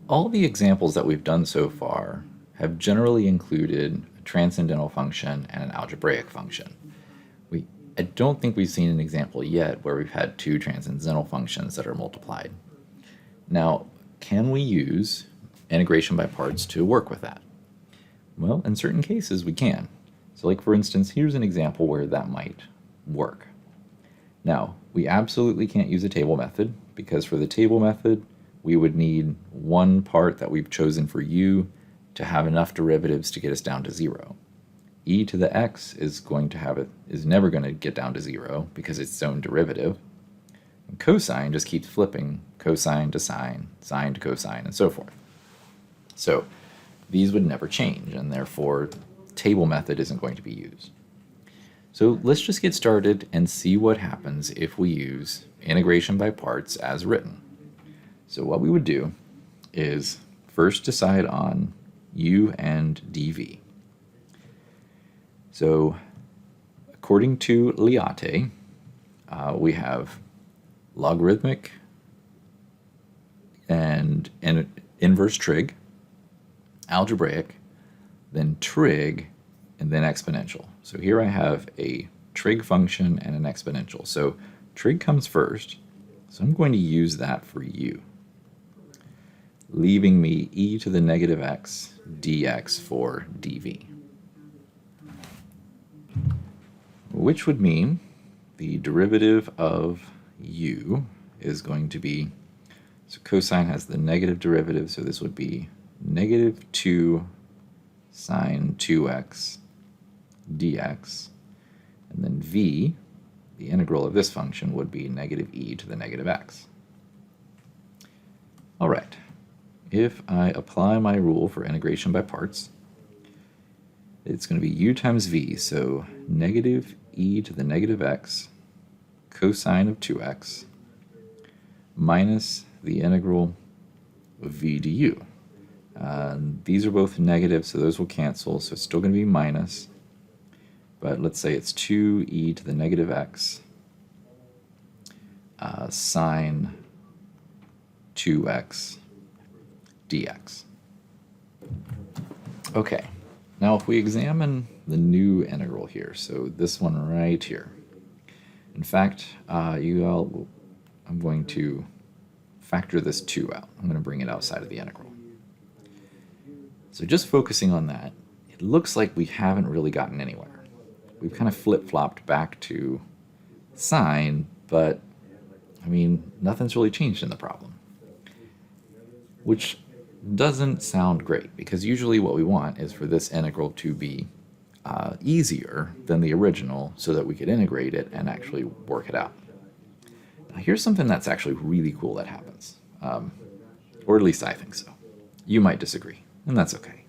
All the examples that we've done so far have generally included a transcendental function and an algebraic function. We, I don't think we've seen an example yet where we've had two transcendental functions that are multiplied. Now, can we use integration by parts to work with that? Well, in certain cases we can. So like for instance, here's an example where that might work. Now, we absolutely can't use a table method because for the table method, we would need one part that we've chosen for u to have enough derivatives to get us down to 0. E to the x is never going to get down to 0 because it's its own derivative. And cosine just keeps flipping cosine to sine, sine to cosine, and so forth. So these would never change, and therefore table method isn't going to be used. So let's just get started and see what happens if we use integration by parts as written. So what we would do is first decide on u and dv. So according to Liate, we have logarithmic and inverse trig, algebraic, then trig, and then exponential. So here I have a trig function and an exponential. So trig comes first, so I'm going to use that for u, leaving me e to the negative x dx for dv, which would mean the derivative of u is going to be, so cosine has the negative derivative, so this would be negative 2 sine 2x dx, and then v, the integral of this function, would be negative e to the negative x. All right, if I apply my rule for integration by parts, it's going to be u times v, so negative e to the negative x cosine of 2x minus the integral of v du. These are both negative, so those will cancel, so it's still going to be minus, but let's say it's 2e to the negative x sine 2x dx. Okay, now if we examine the new integral here, so this one right here, in fact, I'm going to factor this 2 out. I'm going to bring it outside of the integral. So just focusing on that, it looks like we haven't really gotten anywhere. We've kind of flip-flopped back to sine, but I mean, nothing's really changed in the problem, which doesn't sound great because usually what we want is for this integral to be easier than the original so that we could integrate it and actually work it out. Now here's something that's actually really cool that happens, or at least I think so. You might disagree, and that's okay.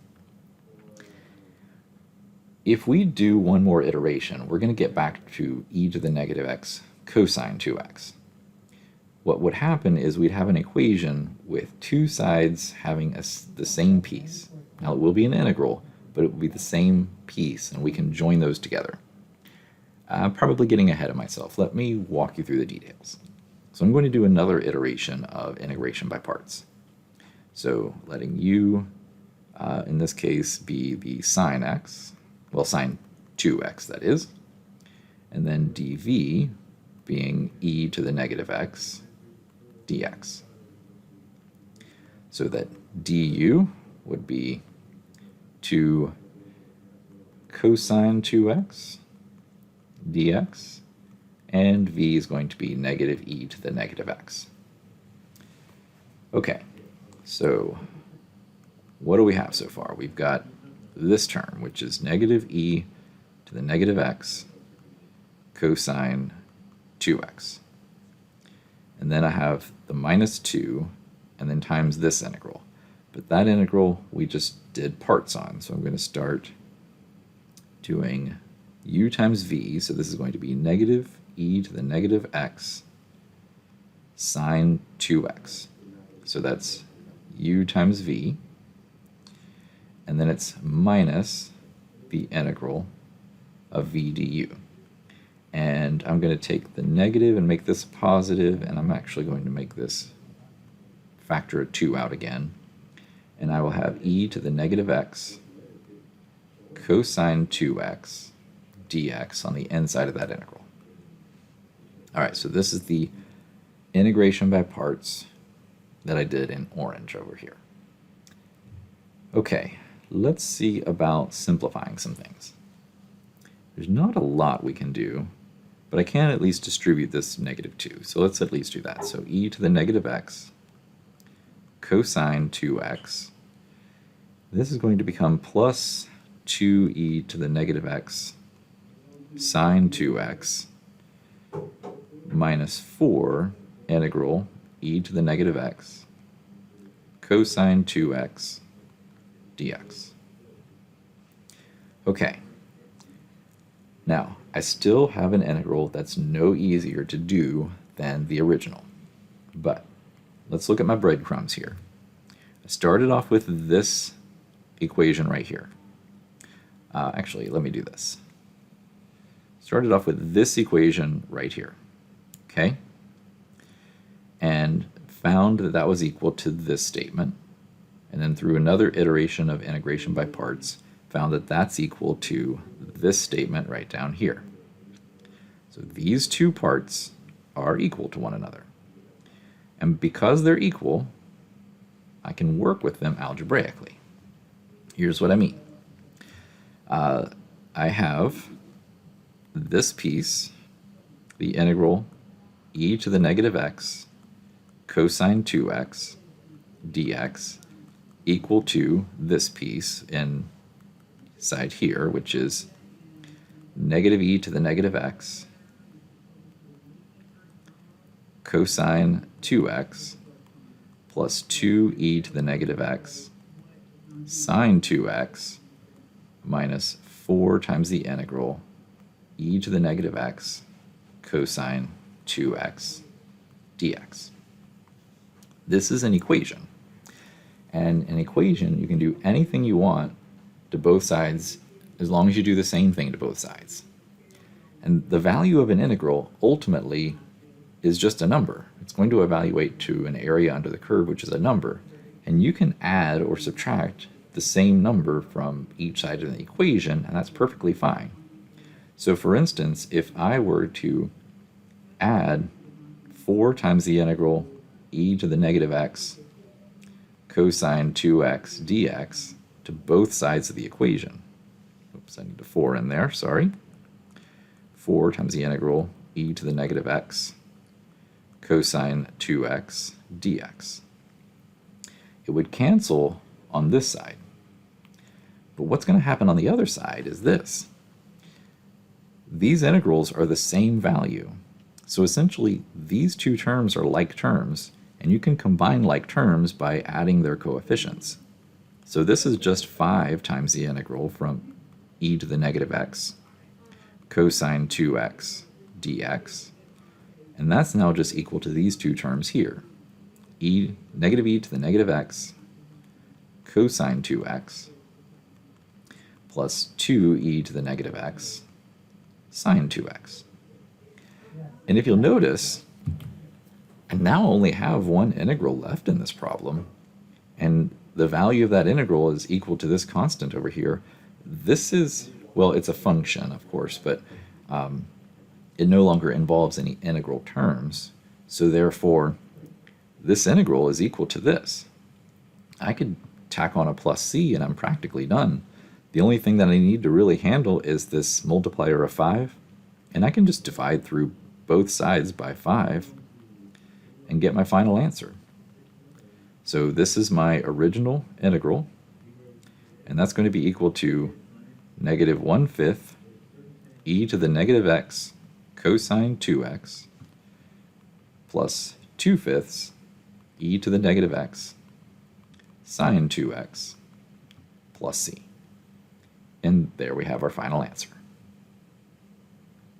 If we do one more iteration, we're going to get back to e to the negative x cosine 2x. What would happen is we'd have an equation with two sides having the same piece. Now it will be an integral, but it will be the same piece, and we can join those together. I'm probably getting ahead of myself. Let me walk you through the details. So I'm going to do another iteration of integration by parts. So letting u, in this case, be the sine x, well, sine 2x that is, and then dv being e to the negative x dx. So that du would be 2 cosine 2x dx, and v is going to be negative e to the negative x. Okay, so what do we have so far? We've got this term, which is negative e to the negative x cosine 2x. And then I have the minus 2, and then times this integral. But that integral we just did parts on, so I'm going to start doing u times v, so this is going to be negative e to the negative x sine 2x. So that's u times v, and then it's minus the integral of v du. And I'm going to take the negative and make this positive, and I'm actually going to make this factor a 2 out again, and I will have e to the negative x cosine 2x dx on the inside of that integral. All right, so this is the integration by parts that I did in orange over here. Okay, let's see about simplifying some things. There's not a lot we can do, but I can at least distribute this negative 2. So let's at least do that. So e to the negative x cosine 2x. This is going to become plus 2e to the negative x sine 2x minus 4 integral e to the negative x cosine 2x dx. Okay, now I still have an integral that's no easier to do than the original, but let's look at my breadcrumbs here. I started off with this equation right here. Actually, let me do this. Started off with this equation right here, okay? And found that that was equal to this statement. And then through another iteration of integration by parts, found that that's equal to this statement right down here. So these two parts are equal to one another. And because they're equal, I can work with them algebraically. Here's what I mean. I have this piece, the integral e to the negative x cosine 2x dx equal to this piece inside here, which is negative e to the negative x cosine 2x plus 2e to the negative x sine 2x minus 4 times the integral e to the negative x cosine 2x dx. This is an equation. And an equation, you can do anything you want to both sides as long as you do the same thing to both sides. And the value of an integral ultimately is just a number. It's going to evaluate to an area under the curve, which is a number. And you can add or subtract the same number from each side of the equation, and that's perfectly fine. So for instance, if I were to add 4 times the integral e to the negative x cosine 2x dx to both sides of the equation. Oops, I need a 4 in there, sorry. 4 times the integral e to the negative x cosine 2x dx. It would cancel on this side. But what's going to happen on the other side is this. These integrals are the same value. So essentially, these two terms are like terms, and you can combine like terms by adding their coefficients. So this is just 5 times the integral from e to the negative x cosine 2x dx. And that's now just equal to these two terms here. Negative e to the negative x cosine 2x plus 2e to the negative x sine 2x. And if you'll notice, I now only have one integral left in this problem, and the value of that integral is equal to this constant over here. This is, well, it's a function, of course, but it no longer involves any integral terms, so therefore this integral is equal to this. I could tack on a plus c and I'm practically done. The only thing that I need to really handle is this multiplier of 5, and I can just divide through both sides by 5 and get my final answer. So this is my original integral, and that's going to be equal to negative 1/5 e to the negative x cosine 2x plus 2/5 e to the negative x sine 2x plus c. And there we have our final answer.